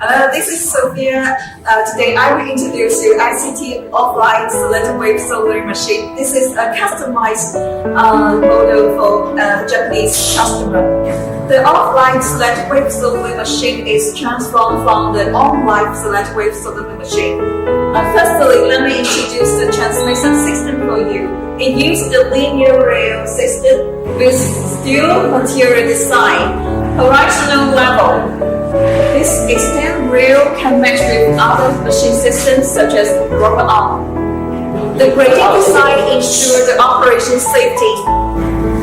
This is Sophia. Today I will introduce you ICT offline selective wave soldering machine. This is a customized model for a Japanese customer. The offline selective wave soldering machine is transformed from the online selective wave soldering machine. Firstly, let me introduce the transmission system for you. It uses the linear rail system with steel material design, horizontal level. This extended rail can match with other machine systems such as rubber arm. The grading design ensures the operation safety.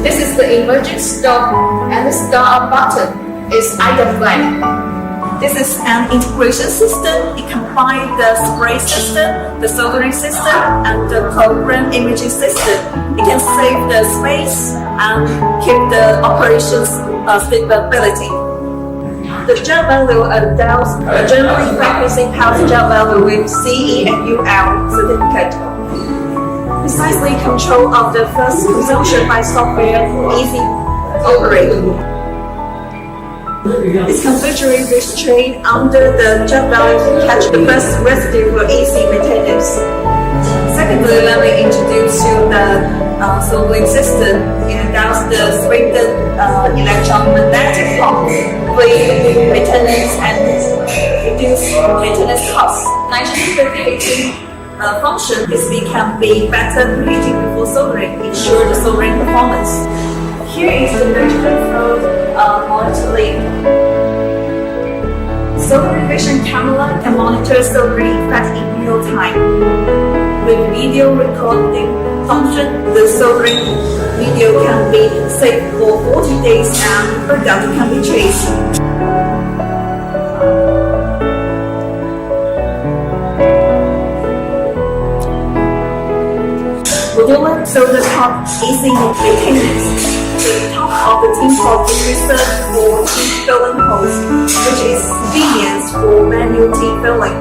This is the emergency stop, and the start button is either flat. This is an integration system. It combines the spray system, the soldering system, and the program imaging system. It can save the space and keep the operations stability. The job value allows generally practicing house job value with CE and UL certificate. Precisely control of the first consumption by software easy operating. It's completely restrained under the job value to catch the first residue for easy maintenance. Secondly, let me introduce you the soldering system. It allows the strengthened electromagnetic pump, free maintenance and reduce maintenance costs. Nitrogen heating function is we can be better preheating before soldering, ensure the soldering performance. Here is the nitrogen flow monitoring. Soldering vision camera can monitor soldering effect in real time. With video recording function, the soldering video can be saved for 40 days and product can be traced. Modular solder top easy maintenance. The top of the tin pot is reserved for tin filling holes, which is convenient for manual tin filling.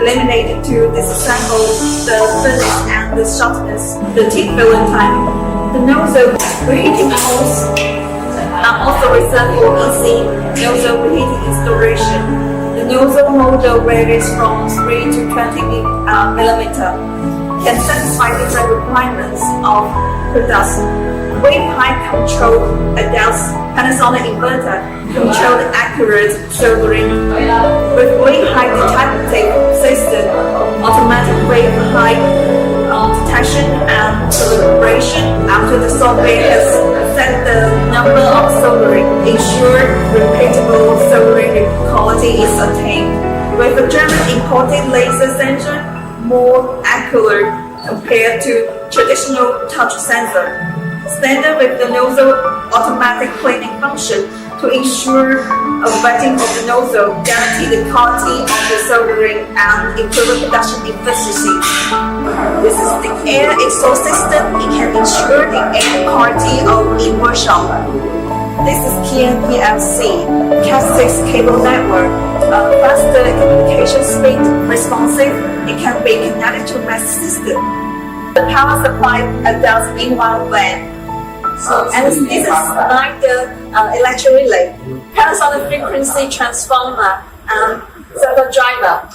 Eliminated to disassemble the furnace and the shortness the tin filling time. The nozzle reheating holes are also reserved for easy nozzle reheating installation. The nozzle model varies from 3 to 20 millimeter. Can satisfy different requirements of products. Wave height control adapts Panasonic inverter, control the accurate soldering. With wave height detecting system, automatic wave height detection and calibration after the software has set the number of soldering, ensure repeatable soldering quality is attained. With a German imported laser sensor, more accurate compared to traditional touch sensor. Standard with the nozzle automatic cleaning function to ensure a wetting of the nozzle, guarantee the quality of the soldering and improve production efficiency. This is the air exhaust system. It can ensure the air quality of in workshop. This is PLC, Cat6 cable network. Faster communication speed, responsive. It can be connected to mass system. The power supply adapts in one van. And this is like the electric relay, Panasonic frequency transformer, and servo driver.